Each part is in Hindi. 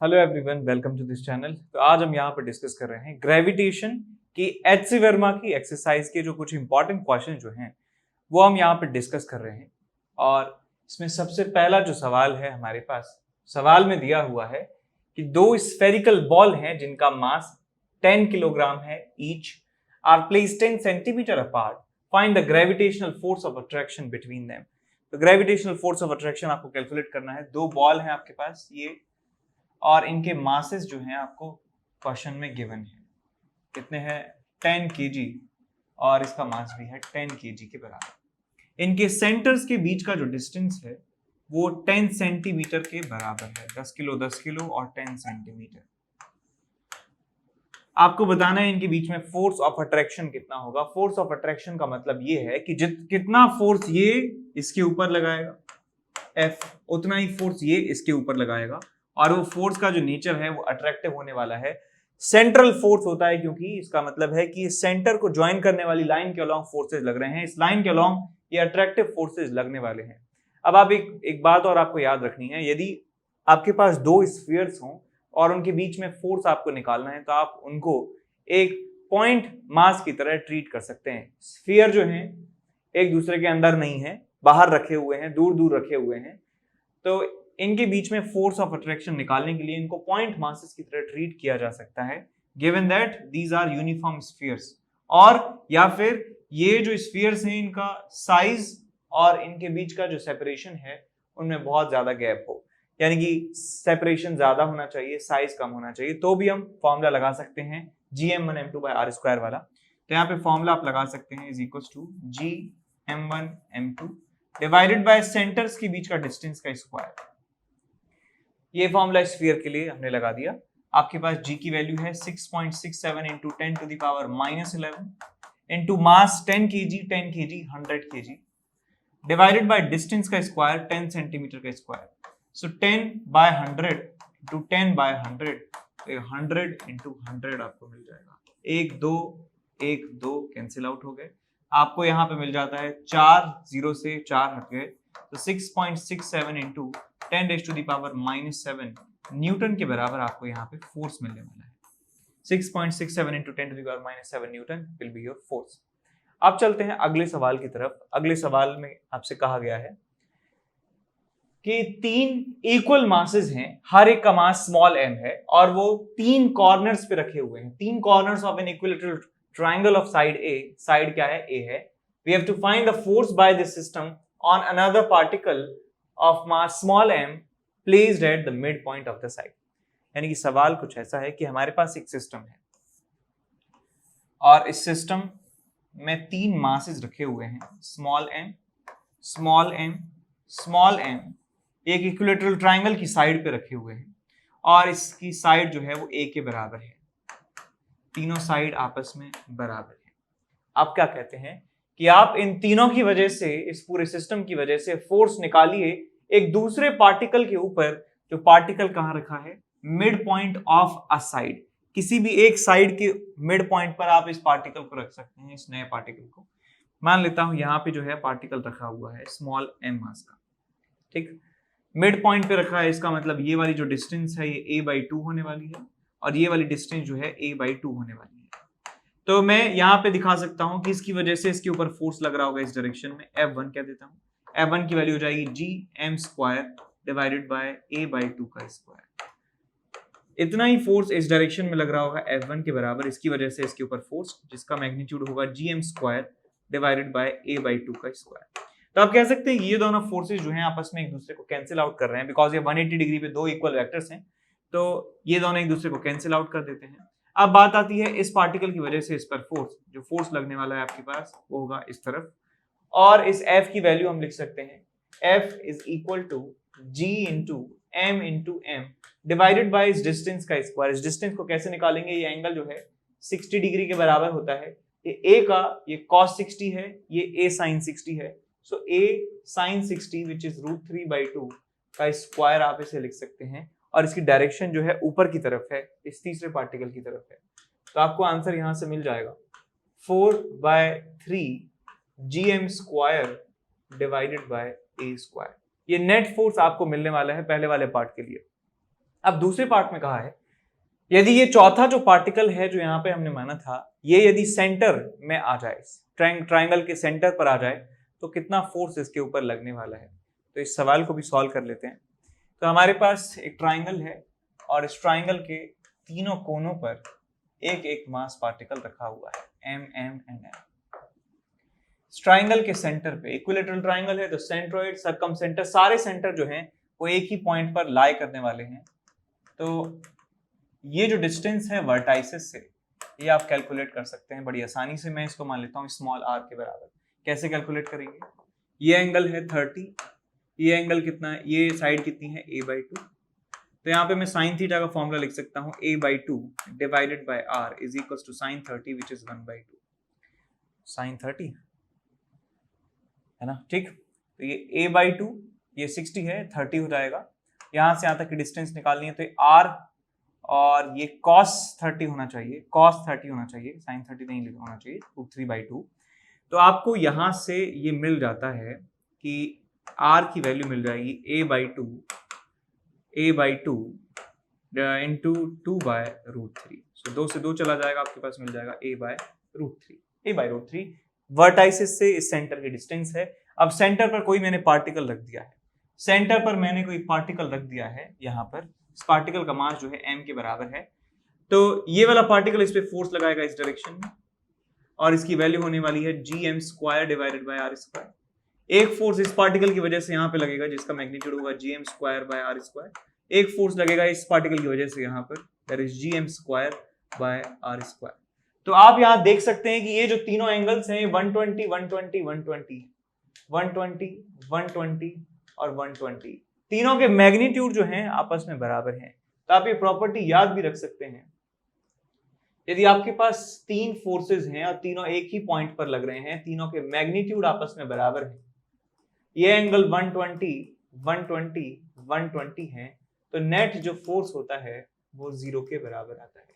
Hello everyone, welcome to this channel. तो आज हम यहाँ पर डिस्कस कर रहे हैं ग्रेविटेशन की एच.सी. वर्मा की एक्सरसाइज के जो कुछ इंपॉर्टेंट क्वेश्चन जो हैं वो हम यहाँ पर डिस्कस कर रहे हैं। और इसमें सबसे पहला जो सवाल है हमारे पास, सवाल में दिया हुआ है कि दो स्फेरिकल बॉल हैं जिनका मास 10 किलोग्राम है each, are placed 10 centimetre apart, find the gravitational force of attraction between them. तो ग्रेविटेशनल फोर्स ऑफ अट्रैक्शन आपको कैलकुलेट करना है। दो बॉल हैं आपके पास ये, और इनके मासेस जो हैं आपको क्वेश्चन में गिवन है। कितने हैं? 10 kg, और इसका मास भी है 10 kg के बराबर। इनके सेंटर्स के बीच का जो डिस्टेंस है वो 10 सेंटीमीटर के बराबर है। 10 किलो और 10 सेंटीमीटर। आपको बताना है इनके बीच में फोर्स ऑफ अट्रैक्शन कितना होगा। फोर्स ऑफ अट्रैक्शन का मतलब ये है कि कितना फोर्स ये इसके ऊपर लगाएगा F, उतना ही फोर्स ये इसके ऊपर लगाएगा। और वो फोर्स का जो नेचर है वो अट्रैक्टिव होने वाला है। सेंट्रल फोर्स होता है, क्योंकि इसका मतलब है कि सेंटर को ज्वाइन करने वाली लाइन के अलोंग फोर्सेस लग रहे हैं। इस लाइन के अलोंग ये अट्रैक्टिव फोर्सेस लगने वाले हैं। अब आप एक बात और आपको याद रखनी है, यदि आपके पास दो स्फीयर्स हों और उनके बीच में फोर्स आपको निकालना है तो आप उनको एक पॉइंट मास की तरह ट्रीट कर सकते हैं। स्फीयर जो हैं एक दूसरे के अंदर नहीं है, बाहर रखे हुए हैं, दूर दूर रखे हुए हैं। तो इनके बीच में फोर्स ऑफ अट्रैक्शन निकालने के लिए इनको पॉइंट मासेस की तरह ट्रीट किया जा सकता है, given that these are uniform spheres. और या फिर ये जो स्फीयर्स हैं इनका साइज और इनके बीच का जो सेपरेशन है उनमें बहुत ज्यादा गैप हो, यानी कि सेपरेशन ज्यादा होना चाहिए, साइज कम होना चाहिए, तो भी हम फॉर्मूला लगा सकते हैं gm1m2/r² वाला। तो यहाँ पे फॉर्मूला आप लगा सकते हैं, is equal to gm1m2 divided by centres के बीच का डिस्टेंस का स्क्वायर। ये फॉर्मूला स्फीयर के लिए हमने लगा दिया। आपके पास g की वैल्यू है 6.67 into 10 to the power -11 into mass 10 kg 100 kg divided by distance का स्क्वायर 10 सेंटीमीटर का स्क्वायर। सो 10/100 इंटू 10/100, 100 इंटू 100 आपको मिल जाएगा। 1 2 1 2 कैंसिल आउट हो गए। आपको यहाँ पे मिल जाता है 4, 0 से 4 हट गए, तो 6.67 इंटू 10⁻⁻7 न्यूटन के बराबर आपको यहाँ पे फोर्स मिलने वाला है। 6.67 into 10⁻⁻7 Newton will be your force. अब चलते हैं अगले सवाल की तरफ। अगले सवाल में आपसे कहा गया है कि 3 इक्वल मासेस हैं, हर एक का मास स्मॉल m है, और वो 3 कॉर्नर्स पे रखे हुए हैं। 3 corners of an equilateral triangle of side A। Side क्या है? A है। We have to find the force by this system on another particle of mass small m placed at the mid point of the side. यानी कि सवाल कुछ ऐसा है कि हमारे पास एक सिस्टम है और इस सिस्टम में 3 मासेस रखे हुए हैं, small m, small m, small m, एक इक्विलैटरल ट्रायंगल की साइड पे रखे हुए हैं, और इसकी साइड जो है वो a के बराबर है। तीनों साइड आपस में बराबर है। आप क्या कहते हैं कि आप इन तीनों की वजह से, इस पूरे सिस्टम की वजह से फोर्स निकालिए एक दूसरे पार्टिकल के ऊपर, जो पार्टिकल कहां रखा है? Mid point of a side. किसी भी एक साइड के मिड पॉइंट पर आप इस पार्टिकल को रख सकते हैं, इस नए पार्टिकल को। मान लेता हूं यहाँ पे जो है पार्टिकल रखा हुआ है स्मॉल m मास का, ठीक, मिड पॉइंट पे रखा है। इसका मतलब ये वाली जो डिस्टेंस है ये a/2 होने वाली है, और ये वाली डिस्टेंस जो है a/2 होने वाली है। तो मैं यहाँ पे दिखा सकता हूँ कि इसकी वजह से इसके ऊपर फोर्स लग रहा होगा इस डायरेक्शन में। F1 कह देता हूँ। F1 की वैल्यू हो जाएगी gm² डिवाइडेड बाय a/2 का स्क्वायर। इतना ही फोर्स इस डायरेक्शन में लग रहा होगा F1 के बराबर, इसकी वजह से इसके ऊपर फोर्स, जिसका मैग्नीट्यूड होगा gm² डिवाइडेड बाय a/2 का स्क्वायर। तो आप कह सकते हैं ये दोनों फोर्सेस जो हैं आपस में एक दूसरे को कैंसिल आउट कर रहे हैं, बिकॉज ये 180 डिग्री पे दो इक्वल वेक्टर्स हैं, तो ये दोनों एक दूसरे को कैंसिल आउट कर देते हैं। अब बात आती है इस पार्टिकल की वजह से इस पर फोर्स, जो फोर्स लगने वाला है आपके पास वो होगा इस तरफ, और इस F की वैल्यू हम लिख सकते हैं F is equal to G into M into M divided by इस डिस्टेंस का स्क्वायर। इस डिस्टेंस को कैसे निकालेंगे? ये एंगल जो है 60 डिग्री के बराबर होता है। ये A का ये cos 60 है, ये A sin 60 है। सो A sin 60 विच इज √3/2 का स्क्वायर आप इसे लिख सकते हैं, और इसकी डायरेक्शन जो है ऊपर की तरफ है, इस तीसरे पार्टिकल की तरफ है। तो आपको आंसर यहां से मिल जाएगा 4/3 gm² डिवाइडेड बाय a²। ये नेट फोर्स आपको मिलने वाला है पहले वाले पार्ट के लिए। अब दूसरे पार्ट में कहा है यदि ये चौथा जो पार्टिकल है जो यहाँ पे हमने माना था, ये यदि सेंटर में आ जाए, ट्राइंगल के सेंटर पर आ जाए, तो कितना फोर्स इसके ऊपर लगने वाला है। तो इस सवाल को भी सॉल्व कर लेते हैं। तो हमारे पास एक ट्राइंगल है और इस ट्राइंगल के तीनों कोनों पर एक एक मास पार्टिकल रखा हुआ है, M M and M. Triangle के सेंटर पे, इक्विलेटरल ट्राइंगल है तो सेंट्रोइड, सर्कमसेंटर, सारे सेंटर जो हैं वो एक ही पॉइंट पर लाई करने वाले हैं। तो ये जो डिस्टेंस है वर्टाइसेस से, ये आप कैलकुलेट कर सकते हैं बड़ी आसानी से। मैं इसको मान लेता हूँ स्मॉल r के बराबर। कैसे कैलकुलेट करेंगे? ये एंगल है 30, ये एंगल कितना है, ये साइड कितनी है a/2। तो यहाँ पे मैं साइन थीटा का फॉर्मूला लिख सकता हूँ a/2 divided by r is equals to sine 30 which is 1/2 sine 30, है ना। ठीक, तो ये a/2, ये 60 है, 30 हो जाएगा। यहाँ से यहाँ तक की डिस्टेंस निकालनी है तो r और ये cos 30 होना चाहिए, cos 30 होना चाहिए, sin 30 नहीं होना चाहिए, √3/2। तो आपको यहाँ से ये मिल जाता है कि r की वैल्यू मिल जाएगी a/2 इंटू 2/√3। सो 2 से 2 चला जाएगा, आपके पास मिल जाएगा a/√3 वर्टाइसिस से इस सेंटर की डिस्टेंस है। अब सेंटर पर कोई मैंने पार्टिकल रख दिया है, सेंटर पर मैंने कोई पार्टिकल रख दिया है यहाँ पर। इस पार्टिकल का मास जो है m के बराबर है, तो ये वाला पार्टिकल इस पे फोर्स लगाएगा इस डायरेक्शन में और इसकी वैल्यू होने वाली है gm² डिवाइडेड बाय r²। एक फोर्स इस पार्टिकल की वजह से यहाँ पे लगेगा जिसका मैग्नीट्यूड होगा gm² बाय r²। एक फोर्स लगेगा इस पार्टिकल की वजह से यहाँ पर, that is gm² bye r²। तो आप यहाँ देख सकते हैं कि ये जो तीनों एंगल्स हैं 120, 120, 120, 120, 120 और 120, तीनों के मैग्नीट्यूड जो हैं आपस में बराबर हैं। तो आप ये प्रॉपर्टी याद भी रख सकते हैं। यदि आपके पास तीन फोर्सेस हैं और तीनों एक ही पॉइंट पर लग रहे हैं, तीनों के मैग्नीट्यूड आपस में बराबर हैं, ये एंगल 120, 120, 120 है, तो नेट जो फोर्स होता है वो 0 के बराबर आता है।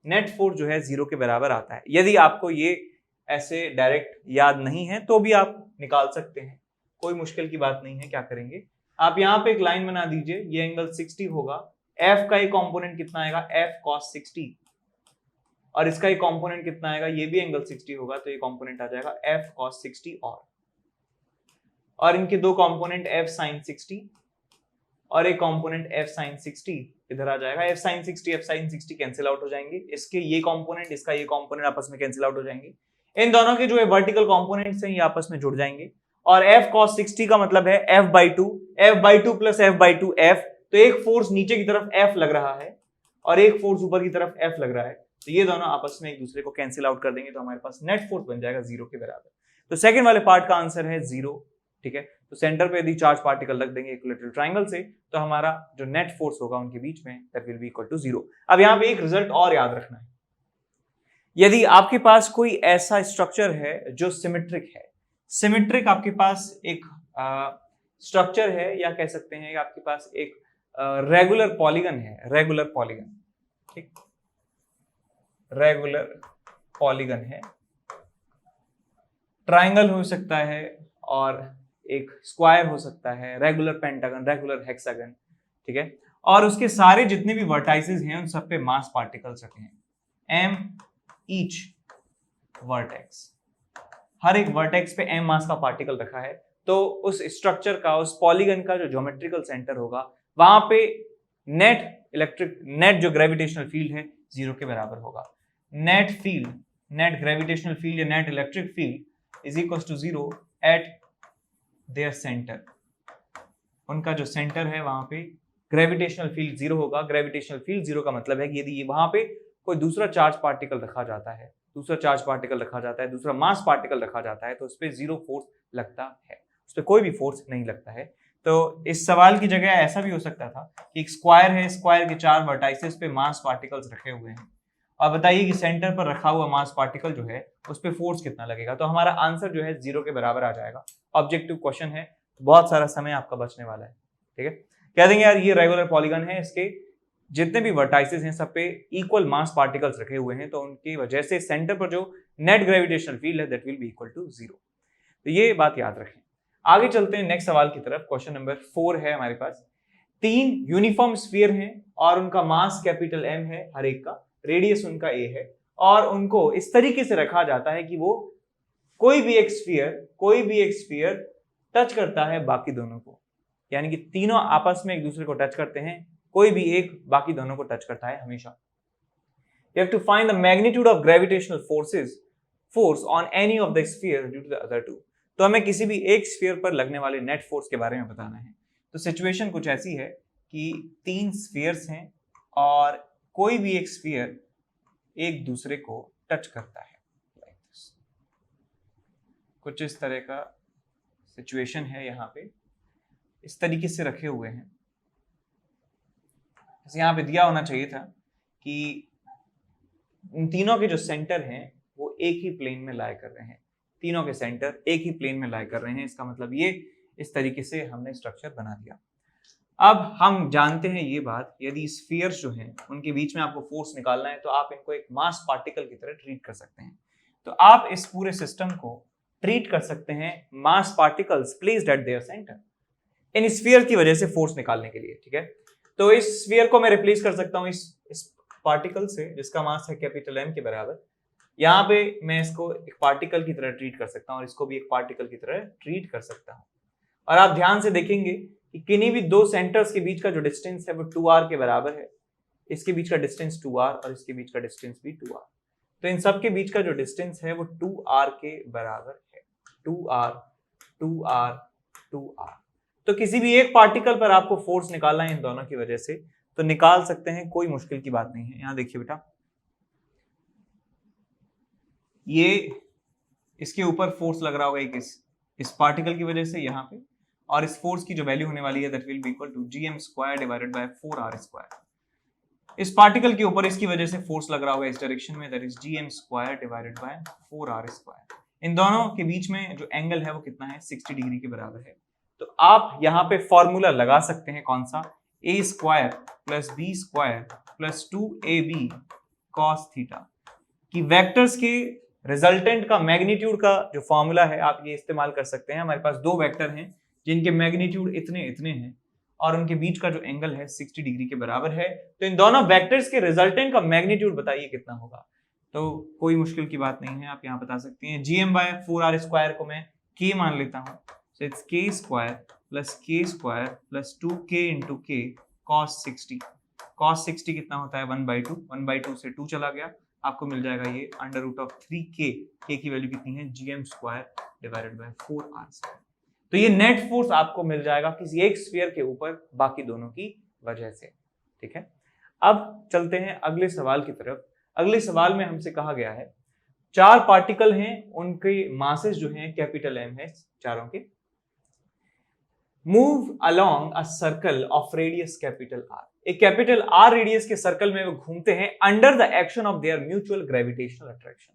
नेट फोर्स जो है 0 के बराबर आता है। यदि आपको ये ऐसे डायरेक्ट याद नहीं है तो भी आप निकाल सकते हैं, कोई मुश्किल की बात नहीं है। क्या करेंगे, आप यहाँ पे एक लाइन बना दीजिए, ये एंगल 60 होगा, f का एक कंपोनेंट कितना आएगा, f cos 60, और इसका एक कंपोनेंट कितना आएगा, ये भी एंगल 60 होगा, तो ये कंपोनेंट आ जाएगा f cos 60 और इनके दो कंपोनेंट f sin 60 और एक कंपोनेंट f sin 60 इधर आ जाएगा। f sin 60 कैंसिल आउट हो जाएंगे, इसके ये कंपोनेंट, इसका ये कंपोनेंट आपस में कैंसिल आउट हो जाएंगे। इन दोनों के जो है वर्टिकल कंपोनेंट्स हैं ये आपस में जुड़ जाएंगे और f cos 60 का मतलब है f/2 प्लस f/2 f। तो एक फोर्स नीचे की तरफ f लग रहा है और एक फोर्स ऊपर की तरफ f लग रहा है, तो ये दोनों आपस में एक दूसरे को कैंसिल आउट कर देंगे, तो हमारे पास नेट फोर्स बन जाएगा 0 के बराबर। तो सेकंड वाले पार्ट का आंसर है 0। ठीक है, तो सेंटर पे यदि चार्ज पार्टिकल रख देंगे इक्विलेटरल ट्रायंगल से, तो हमारा जो नेट फोर्स होगा उनके बीच में, that will be equal to 0। अब यहाँ पे एक रिजल्ट और याद रखना है, यदि आपके पास कोई ऐसा स्ट्रक्चर है जो सिमेट्रिक है, सिमेट्रिक आपके पास एक स्ट्रक्चर है, या कह सकते हैं कि आपके पास एक रेगुलर पॉलीगन है, रेगुलर पॉलीगन, ठीक, रेगुलर पॉलीगन है, ट्राइंगल हो सकता है और एक स्क्वायर हो सकता है, रेगुलर पेंटागन, रेगुलर हेक्सागन, ठीक है, और उसके सारे जितने भी वर्टाइसेस हैं उन सब पे मास पार्टिकल्स रखे हैं, m ईच वर्टेक्स, हर एक वर्टेक्स पे m मास का पार्टिकल रखा है। तो उस स्ट्रक्चर का, उस पॉलीगन का जो ज्योमेट्रिकल सेंटर होगा, वहां पे नेट जो ग्रेविटेशनल फील्ड है 0 के बराबर होगा। Net field, net gravitational field या net electric field is equal to 0 at their centre. उनका जो सेंटर है वहां पे ग्रेविटेशनल फील्ड 0 होगा। ग्रेविटेशनल फील्ड 0 का मतलब है कि यदि वहां पे कोई दूसरा चार्ज पार्टिकल रखा जाता है, दूसरा चार्ज पार्टिकल रखा जाता है, दूसरा मास पार्टिकल रखा जाता है, तो उस पर 0 फोर्स लगता है, उस पर कोई भी फोर्स नहीं लगता है। तो इस सवाल की जगह ऐसा भी हो सकता था कि एक स्क्वायर है, स्क्वायर के 4 वर्टाइसेस पे मास पार्टिकल्स रखे हुए हैं, और बताइए कि सेंटर पर रखा हुआ मास पार्टिकल जो है उस पे फोर्स कितना लगेगा। तो हमारा आंसर जो है 0 के बराबर आ जाएगा। ऑब्जेक्टिव क्वेश्चन है, बहुत सारा समय आपका बचने वाला है, ठीक है। कह देंगे यार ये रेगुलर पॉलीगन है, इसके जितने भी वर्टाइसेस हैं सब पे इक्वल मास पार्टिकल्स रखे हुए हैं, तो उनकी वजह से सेंटर पर जो नेट ग्रेविटेशनल फील्ड है that will be equal to 0। तो ये बात याद रखें। आगे चलते हैं नेक्स्ट सवाल की तरफ। क्वेश्चन नंबर 4 है हमारे पास। तीन यूनिफॉर्म स्फीयर हैं और उनका मास कैपिटल M है हर एक का, रेडियस उनका A है, और उनको इस तरीके से रखा जाता है कि वो कोई भी एक स्फीयर टच करता है बाकी दोनों को, यानी कि तीनों आपस में एक दूसरे को टच करते हैं, कोई भी एक बाकी दोनों को टच करता है हमेशा। You have to find the magnitude of gravitational force on any of the sphere due to the other two. तो हमें किसी भी एक स्फीयर पर लगने वाले नेट फोर्स के बारे में बताना है। तो सिचुएशन कुछ ऐसी है कि तीन स्फीयर्स हैं और कोई भी एक स्फीयर एक दूसरे को टच करता है, कुछ इस तरह का सिचुएशन है। यहाँ पे इस तरीके से रखे हुए हैं, यहाँ पे दिया होना चाहिए था कि इन तीनों के जो सेंटर हैं वो एक ही प्लेन में लाई कर रहे हैं, तीनों के सेंटर एक ही प्लेन में लाई कर रहे हैं। इसका मतलब ये इस तरीके से हमने स्ट्रक्चर बना दिया। अब हम जानते हैं ये बात, यदि स्फीयर्स जो हैं उनके बीच में आपको फोर्स निकालना है तो आप इनको एक मास पार्टिकल की तरह ट्रीट कर सकते हैं। तो आप इस पूरे सिस्टम को ट्रीट कर सकते हैं mass particles placed at their centre, इन स्फीयर की वजह से फोर्स निकालने के लिए, ठीक है। तो इस स्फीयर को मैं रिप्लेस कर सकता हूं इस पार्टिकल से जिसका मास है कैपिटल M के बराबर। यहाँ पे मैं इसको एक पार्टिकल की तरह ट्रीट कर सकता हूँ और इसको भी एक पार्टिकल की तरह ट्रीट कर सकता हूँ। और आप ध्यान से देखेंगे कि किन्हीं भी दो सेंटर्स के बीच का जो डिस्टेंस है वो 2r के बराबर है। इसके बीच का डिस्टेंस 2r और इसके बीच का डिस्टेंस भी 2r। तो इन सब के बीच का जो डिस्टेंस है वो 2r के बराबर है, 2r 2r 2r। तो किसी भी एक पार्टिकल पर आपको फोर्स निकालना है इन दोनों की वजह से, तो निकाल सकते हैं, कोई मुश्किल की बात नहीं है। यहां देखिए बेटा, ये इसके ऊपर फोर्स लग रहा होगा एक इस पार्टिकल की वजह से यहाँ पे, और इस फोर्स की जो वैल्यू होने वाली है that will be equal to gm² divided by 4r²। इस पार्टिकल के ऊपर इसकी वजह से फोर्स लग रहा होगा इस डायरेक्शन में, that is gm² divided by 4r²। इन दोनों के बीच में जो एंगल है वो कितना है, 60 डिग्री के बराबर है। तो आप यहाँ पे फॉर्मूला लगा सकते हैं, कौन सा, a² + b² + 2ab cos theta, कि वेक्टर्स के रिजल्टेंट का मैग्नीट्यूड का जो फॉर्मूला है आप ये इस्तेमाल कर सकते हैं। हमारे पास दो वेक्टर हैं जिनके मैग्नीट्यूड इतने इतने हैं और उनके बीच का जो एंगल है 60 डिग्री के बराबर है। तो इन दोनों वेक्टर्स के रिजल्टेंट का मैग्नीट्यूड बताइए कितना होगा। तो कोई मुश्किल की बात नहीं है, आप यहाँ बता सकते हैं। gm/4r² को मैं k मान लेता हूँ, so it's k² + k² + 2k × k cos 60। cos 60 कितना होता है, 1/2, 1/2 से 2 चला गया, आपको मिल जाएगा ये √3k। k की वैल्यू कितनी है, gm² डिवाइडेड बाय 4r²। तो ये नेट फोर्स आपको मिल जाएगा किसी एक स्फीयर के ऊपर बाकी दोनों की वजह से, ठीक है। अब चलते हैं अगले सवाल की तरफ। अगले सवाल में हमसे कहा गया है 4 पार्टिकल हैं, उनके मासेस जो हैं कैपिटल M है चारों के। Move along a circle of radius capital R। एक कैपिटल R रेडियस के सर्कल में वो घूमते हैं under the action of their mutual gravitational attraction.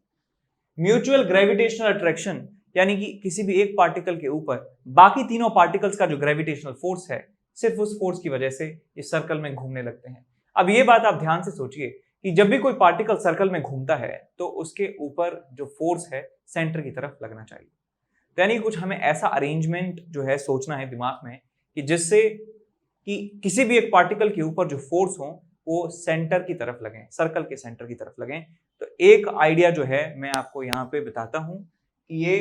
Mutual gravitational attraction यानी कि किसी भी एक पार्टिकल के ऊपर बाकी तीनों पार्टिकल्स का जो ग्रेविटेशनल फोर्स है, सिर्फ उस फोर्स की वजह से इस सर्कल में घूमने लगते हैं। अब ये बात आप ध्यान से सोचिए कि जब भी कोई पार्टिकल सर्कल में घूमता है तो उसके ऊपर जो फोर्स है सेंटर की तरफ लगना चाहिए। तो यानी कुछ हमें ऐसा अरेंजमेंट जो है सोचना है दिमाग में कि जिससे कि किसी भी एक पार्टिकल के ऊपर जो फोर्स हो वो सेंटर की तरफ लगें, सर्कल के सेंटर की तरफ लगें। तो एक आइडिया जो है मैं आपको यहाँ पे बताता हूं कि ये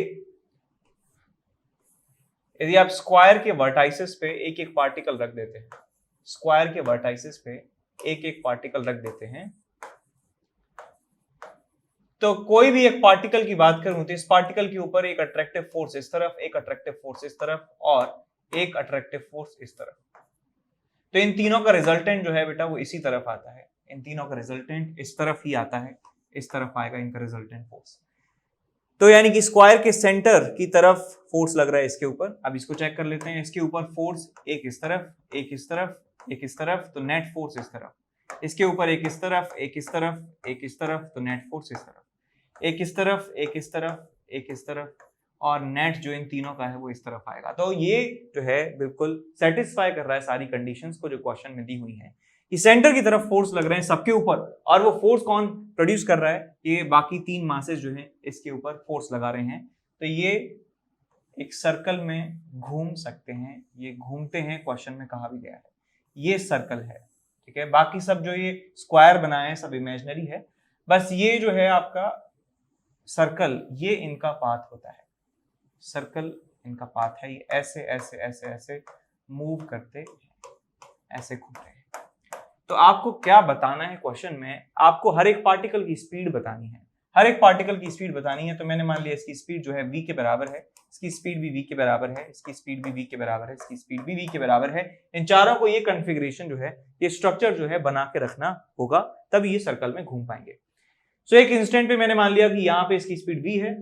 यदि आप स्क्वायर के वर्टाइसेस पे एक एक पार्टिकल रख देते हैं, स्क्वायर के वर्टाइसेस पे एक एक पार्टिकल रख देते हैं, तो कोई भी एक पार्टिकल की बात करूं तो इस पार्टिकल के ऊपर एक अट्रैक्टिव फोर्स इस तरफ, एक अट्रैक्टिव फोर्स इस तरफ और एक अट्रैक्टिव फोर्स इस तरफ। तो इन तीनों का रिजल्टेंट जो है बेटा वो इसी तरफ आता है, इन तीनों का रिजल्टेंट इस तरफ ही आता है, इस तरफ आएगा इनका रिजल्टेंट फोर्स। तो यानी कि स्क्वायर के सेंटर की तरफ फोर्स लग रहा है इसके ऊपर। अब इसको चेक कर लेते हैं, इसके ऊपर फोर्स एक इस तरफ, एक इस तरफ, एक इस तरफ, तो नेट फोर्स इस तरफ। इसके ऊपर एक इस तरफ, एक इस तरफ, एक इस तरफ, तो नेट फोर्स इस तरफ। एक इस तरफ, एक इस तरफ, एक इस तरफ, और नेट जो इन तीनों का है वो इस तरफ आएगा। तो ये जो है बिल्कुल सेटिस्फाई कर रहा है सारी कंडीशंस को जो क्वेश्चन में दी हुई हैं कि सेंटर की तरफ फोर्स लग रहे हैं सबके ऊपर, और वो फोर्स कौन प्रोड्यूस कर रहा है, ये बाकी तीन मासेस जो हैं इसके ऊपर फोर्स लगा रहे हैं। तो ये एक सर्कल में घूम सकते हैं, ये घूमते हैं, क्वेश्चन में कहा भी गया है ये सर्कल है, ठीक है। बाकी सब जो ये स्क्वायर बनाए हैं सब इमेजिनरी है, बस ये जो है आपका सर्कल, ये इनका पाथ होता है, सर्कल इनका पाथ है, ये ऐसे ऐसे ऐसे ऐसे मूव करते ऐसे घूम रहे हैं। तो आपको क्या बताना है क्वेश्चन में, आपको हर एक पार्टिकल की स्पीड बतानी है, हर एक पार्टिकल की स्पीड बतानी है। तो मैंने मान लिया इसकी स्पीड जो है v के बराबर है, इसकी स्पीड भी v के बराबर है, इसकी स्पीड भी v के बराबर है, इसकी स्पीड भी v के बराबर है। इन चारों को ये कॉन्फ़िगरेशन जो है, ये स्ट्रक्चर जो है बना के रखना होगा, तभी ये सर्कल में घूम पाएंगे। सो एक इंस्टेंट पे मैंने मान लिया कि यहाँ पे इसकी स्पीड v है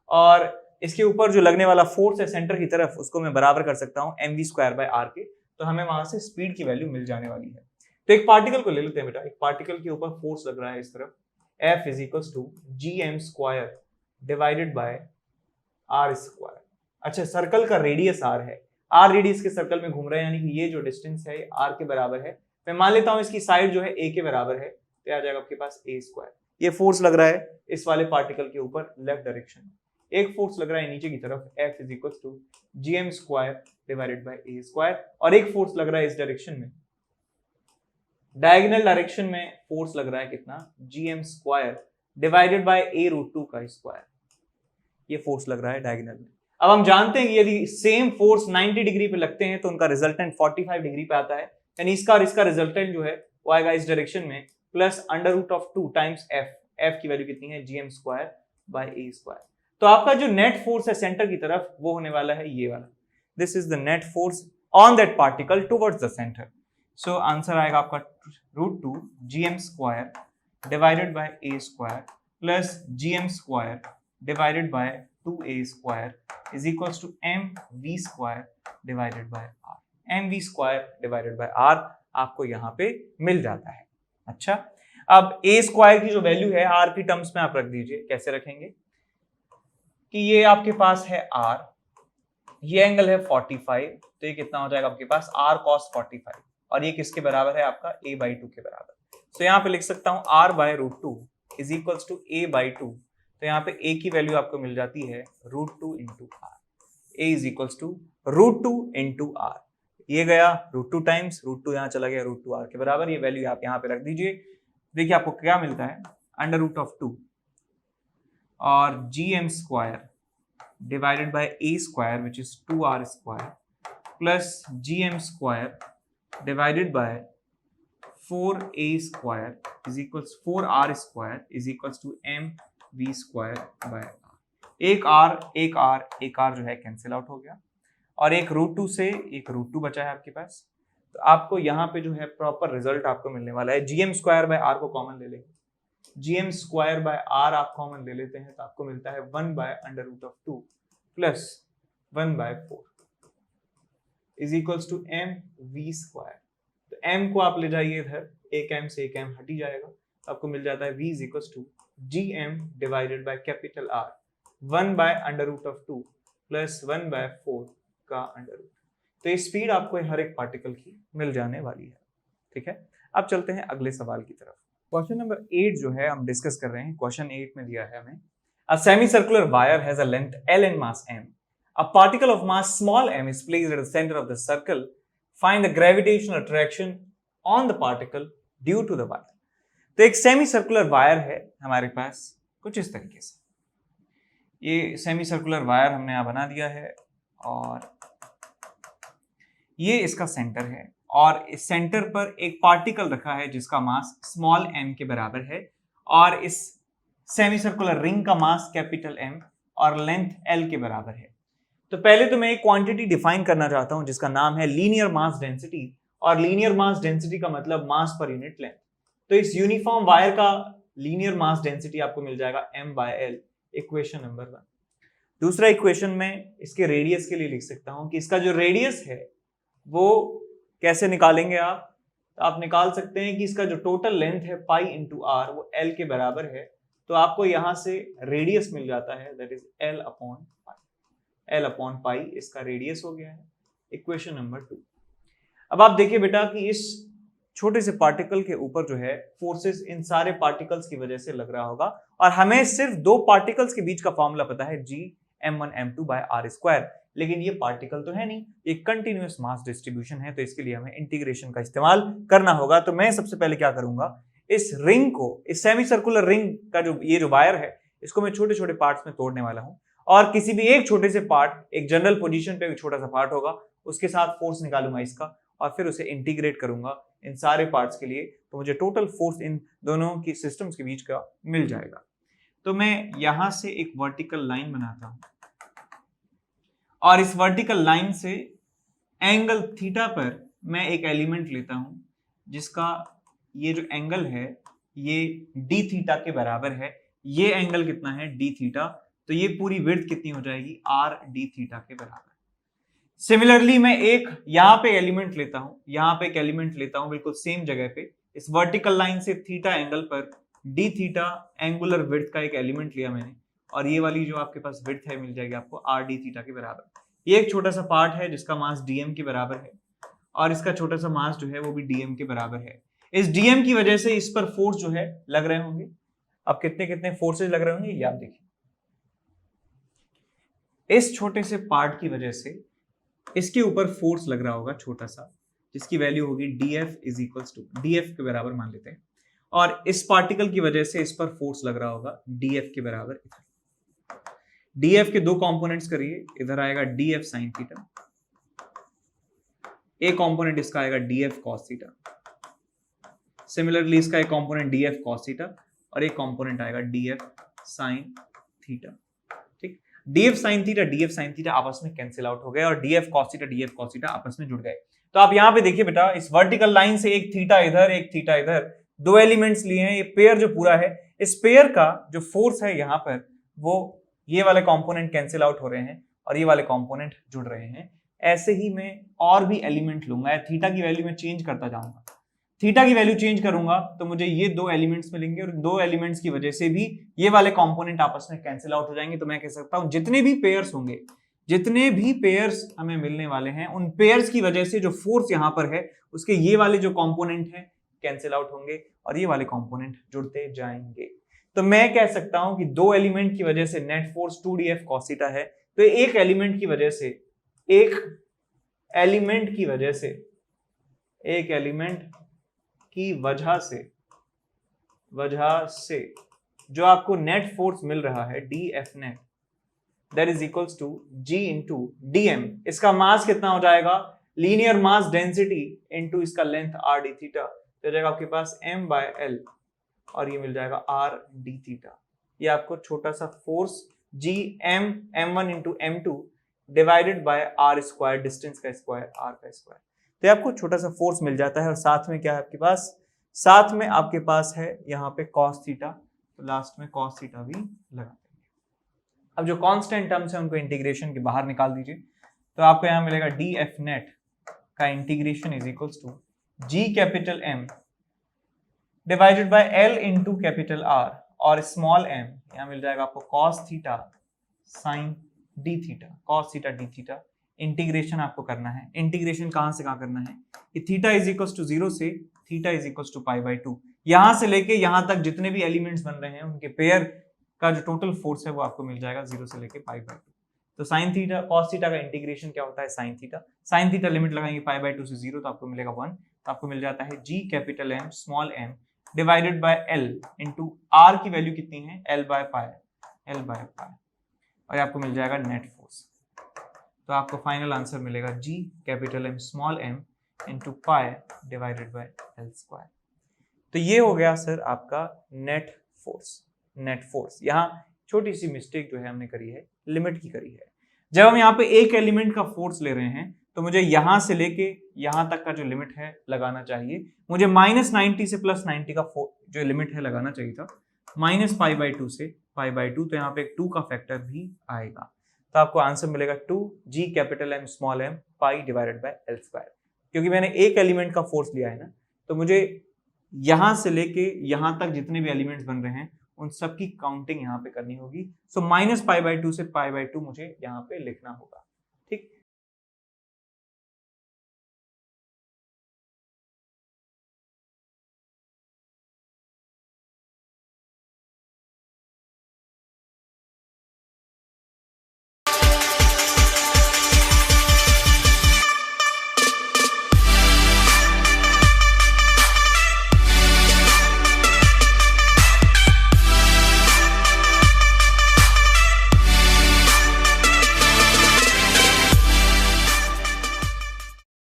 और इसके ऊपर जो लगने वाला फोर्स है सेंटर की तरफ, उसको मैं बराबर कर सकता हूँ mv²r के। तो हमें वहां से स्पीड की वैल्यू मिल जाने वाली है। तो एक पार्टिकल को ले लेते हैं बेटा, एक पार्टिकल के ऊपर फोर्स लग रहा है इस तरफ, F = gm² divided bye r²। अच्छा, सर्कल का रेडियस r है, r रेडियस के सर्कल में घूम रहा है, यानी कि ये जो डिस्टेंस है r के बराबर है। मैं मान लेता हूं इसकी साइड जो है a के बराबर है, तो आ जाएगा आपके पास a²। ये फोर्स लग रहा है इस वाले पार्टिकल के ऊपर लेफ्ट डायरेक्शन में, एक फोर्स लग रहा है नीचे की तरफ, F = gm² divided by a², और एक फोर्स लग रहा है इस डायरेक्शन में, डायगोनल डायरेक्शन में फोर्स लग रहा है कितना, gm² डिवाइडेड बाय a√2 का स्क्वायर। ये फोर्स लग रहा है डायगोनल में। अब हम जानते हैं कि यदि सेम फोर्स 90 डिग्री पे लगते हैं तो उनका रिजल्टेंट 45 डिग्री पे आता है, यानी इसका और इसका रिजल्टेंट जो है वो आएगा इस डायरेक्शन में प्लस √2 टाइम्स f की वैल्यू कितनी है, gm² बाय a²। तो आपका जो नेट फोर्स है सेंटर की तरफ वो होने वाला है ये वाला, this is the net force on that particle towards the centre. So answer आएगा आपका √2 gm² divided by a² plus gm² divided by 2a² is equals to mv² divided by r। mv² divided by r आपको यहाँ पे मिल जाता है। अच्छा, अब a² की जो वैल्यू है r की टर्म्स में आप रख दीजिए। कैसे रखेंगे कि ये आपके पास है r, ये एंगल है 45, तो ये कितना हो जाएगा आपके पास r cos 45, और ये किसके बराबर है आपका a/2 के बराबर। तो यहाँ पे लिख सकता हूँ r/√2 is equals to a/2। तो यहाँ पे a की वैल्यू आपको मिल जाती है √2 × r, a is equals to √2 × r। ये गया √2 टाइम्स √2, यहाँ चला गया √2 r के बराबर। ये वैल्यू आप यहाँ पे रख दीजिए। देखिए आपको क्या मिलता है, √2 और gm² divided by a² which is 2r² plus gm² divided by 4a² is equals 4r² is equals to mv² by r। एक r जो है कैंसिल आउट हो गया, और एक √2 से एक √2 बचा है आपके पास। तो आपको यहाँ पे जो है प्रॉपर रिजल्ट आपको मिलने वाला है। gm² बाय r को कॉमन ले लेंगे, gm² बाय r आप कॉमन ले लेते हैं तो आपको मिलता है 1/√2 plus 1/4 is equals to mv²। तो m को आप ले जाइए इधर, एक m से एक m हट ही जाएगा, तो आपको मिल जाता है v is equals to gm divided by capital R 1/√2 plus 1/4 का √2। तो ये स्पीड आपको हर एक पार्टिकल की मिल जाने वाली है। ठीक है, अब चलते हैं अगले सवाल की तरफ। क्वेश्चन नंबर 8 जो है हम डिस्कस कर रहे हैं। क्वेश्चन 8 में दिया है हमें, a semi circular wire has a length L and mass m. A particle of mass small m is placed at the center of the circle. Find the gravitational attraction on the particle due to the wire. तो एक सेमी सर्कुलर वायर है हमारे पास कुछ इस तरीके से। ये सेमी सर्कुलर वायर हमने यहाँ बना दिया है और ये इसका सेंटर है, और इस सेंटर पर एक पार्टिकल रखा है जिसका मास स्मॉल m के बराबर है, और इस सेमी सर्कुलर रिंग का मास कैपिटल M और लेंथ L के बराबर है। तो पहले तो मैं एक क्वांटिटी डिफाइन करना चाहता हूं जिसका नाम है लीनियर मास डेंसिटी, और लीनियर मास डेंसिटी का मतलब मास पर यूनिट लेंथ। तो इस यूनिफॉर्म वायर का लीनियर मास डेंसिटी आपको मिल जाएगा m/L, इक्वेशन नंबर 1। दूसरा इक्वेशन में इसके रेडियस के लिए लिख सकता हूं कि इसका जो रेडियस है वो कैसे निकालेंगे आप, तो आप निकाल सकते हैं कि इसका जो टोटल लेंथ है पाई × r वो L के बराबर है। तो आपको यहां से रेडियस मिल जाता है, दैट इज L/पाई इसका रेडियस हो गया है, इक्वेशन नंबर 2। अब आप देखिए बेटा कि इस छोटे से पार्टिकल के ऊपर जो है फोर्सेस इन सारे पार्टिकल्स की वजह से लग रहा होगा, और हमें सिर्फ दो पार्टिकल्स के बीच का फॉर्मूला पता है G m1 m2 bye r²। लेकिन ये पार्टिकल तो है नहीं, ये कंटिन्यूअस मास डिस्ट्रीब्यूशन है, तो इसके लिए हमें इंटीग्रेशन का इस्तेमाल करना होगा। तो मैं सबसे पहले क्या करूंगा, इस रिंग को, इस सेमी सर्कुलर रिंग का जो वायर है, इसको मैं छोटे छोटे पार्ट्स में तोड़ने वाला हूं, और किसी भी एक छोटे से पार्ट, एक जनरल पोजीशन पे एक छोटा सा पार्ट होगा, उसके साथ फोर्स निकालूंगा इसका, और फिर उसे इंटीग्रेट करूंगा इन सारे पार्ट्स के लिए, तो मुझे टोटल फोर्स इन दोनों की सिस्टम्स के बीच का मिल जाएगा। तो मैं यहां से एक वर्टिकल लाइन बनाता हूं, और इस वर्टिकल लाइन से एंगल थीटा पर मैं एक एलिमेंट लेता हूं, जिसका ये जो एंगल है ये डी थीटा के बराबर है। ये एंगल कितना है, डी थीटा, तो ये पूरी विड्थ कितनी हो जाएगी, आर डी थीटा के बराबर। सिमिलरली मैं एक यहां पे एलिमेंट लेता हूं, यहां पे एक एलिमेंट लेता हूं बिल्कुल सेम जगह पे, इस वर्टिकल लाइन से थीटा एंगल पर डी थीटा एंगुलर विड्थ का एक एलिमेंट लिया मैंने, और ये वाली जो आपके पास विड्थ है मिल जाएगी आपको आर डी थीटा के बराबर। ये एक छोटा सा पार्ट है जिसका मास डीएम के बराबर है, और इसका छोटा सा मास जो है वो भी डीएम के बराबर है। इस डीएम की वजह से इस पर फोर्स जो है लग रहे होंगे। अब कितने कितने फोर्सेज लग रहे होंगे ये आप देखिए। इस छोटे से पार्ट की वजह से इसके ऊपर फोर्स लग रहा होगा छोटा सा, जिसकी वैल्यू होगी dF is equals to, dF के बराबर मान लेते हैं, और इस पार्टिकल की वजह से इस पर फोर्स लग रहा होगा dF के बराबर। इधर dF के दो कंपोनेंट्स करिए, इधर आएगा dF sin थीटा, एक कंपोनेंट इसका आएगा dF cos थीटा, सिमिलरली इसका एक कंपोनेंट dF cos थीटा, और एक कंपोनेंट आएगा dF sin थीटा। ठीक, dF sin थीटा आपस में कैंसिल आउट हो गए, और dF cos थीटा आपस में जुड़ गए। तो आप यहां पे देखिए बेटा, इस वर्टिकल लाइन से एक थीटा इधर एक थीटा इधर, दो एलिमेंट्स लिए हैं, ये पेयर जो पूरा है, इस पेयर का जो फोर्स है यहाँ पर, वो ये वाले कंपोनेंट कैंसिल आउट हो रहे हैं और ये वाले कंपोनेंट जुड़ रहे हैं। ऐसे ही मैं और भी एलिमेंट लूंगा, थीटा की वैल्यू में चेंज करता जाऊंगा, थीटा की वैल्यू चेंज करूंगा तो मुझे ये दो एलिमेंट्स मिलेंगे, और दो एलिमेंट्स की वजह से भी ये वाले कंपोनेंट आपस में कैंसिल आउट हो जाएंगे। तो मैं कह सकता हूं जितने भी पेयर्स होंगे, जितने भी पेयर्स हमें मिलने वाले हैं, उन पेयर्स की वजह से जो फोर्स यहां पर है उसके ये वाले जो कंपोनेंट हैं कैंसिल आउट होंगे और ये वाले कंपोनेंट जुड़ते जाएंगे। तो मैं कह सकता हूं कि दो एलिमेंट की वजह से net force 2dF cos theta है। तो एक एलिमेंट की वजह से, एक एलिमेंट की वजह से, एक एलिमेंट की वजह से जो आपको नेट फोर्स मिल रहा है DF net, that is equals to G into DM। इसका मास कितना हो जाएगा, लीनियर मास डेंसिटी इंटू इसका लेंथ R d थीटा, तो हो जाएगा आपके पास M/L, और ये मिल जाएगा R d थीटा। ये आपको छोटा सा force G M1 into M2 divided by R square, distance का स्क्वायर, R का स्क्वायर, तो आपको छोटा सा फोर्स मिल जाता है। और साथ में क्या है आपके पास, साथ में आपके पास है यहाँ पे cos थीटा, तो लास्ट में cos थीटा भी लगा देंगे। अब जो कांस्टेंट टर्म्स है उनको इंटीग्रेशन के बाहर निकाल दीजिए, तो आपको यहाँ मिलेगा DF नेट का integration is equals to G capital M divided by L into capital R और स्मॉल m, यहाँ मिल जाएगा आपको cos theta sin d theta, cos theta d theta. Integration आपको करना है, इंटीग्रेशन कहां से कहां करना है, कि थीटा इज इक्वल्स टू 0 से थीटा इज इक्वल्स टू π/2, यहां से लेके यहां तक जितने भी एलिमेंट्स बन रहे हैं उनके पेयर का जो टोटल फोर्स है वो आपको मिल जाएगा 0 से लेके π/2। तो sin थीटा cos थीटा का इंटीग्रेशन क्या होता है, sin थीटा लिमिट लगाएंगे π/2 से 0, तो आपको मिलेगा 1, तो आपको मिल जाता है G capital M small m divided by L into R की वैल्यू कितनी है, L/π, और आपको मिल जाएगा नेट फोर्स। तो आपको फाइनल आंसर मिलेगा G capital M small m into pi divided by L square. तो ये हो गया सर आपका नेट फोर्स। यहाँ छोटी सी मिस्टेक जो है हमने करी है, लिमिट की करी है। जब हम यहाँ पे एक एलिमेंट का फोर्स ले रहे हैं तो मुझे यहां से लेके यहां तक का जो लिमिट है लगाना चाहिए, मुझे -90 से +90 का जो लिमिट है लगाना चाहिए था, -π/2 से π/2, तो यहाँ पे एक 2 का फैक्टर भी आएगा। तो आपको आंसर मिलेगा 2 G capital M small m pi divided by L square. क्योंकि मैंने एक एलिमेंट का फोर्स लिया है ना, तो मुझे यहां से लेके यहां तक जितने भी एलिमेंट्स बन रहे हैं उन सब की काउंटिंग यहाँ पे करनी होगी। सो -π/2 से π/2 मुझे यहाँ पे लिखना होगा। ठीक,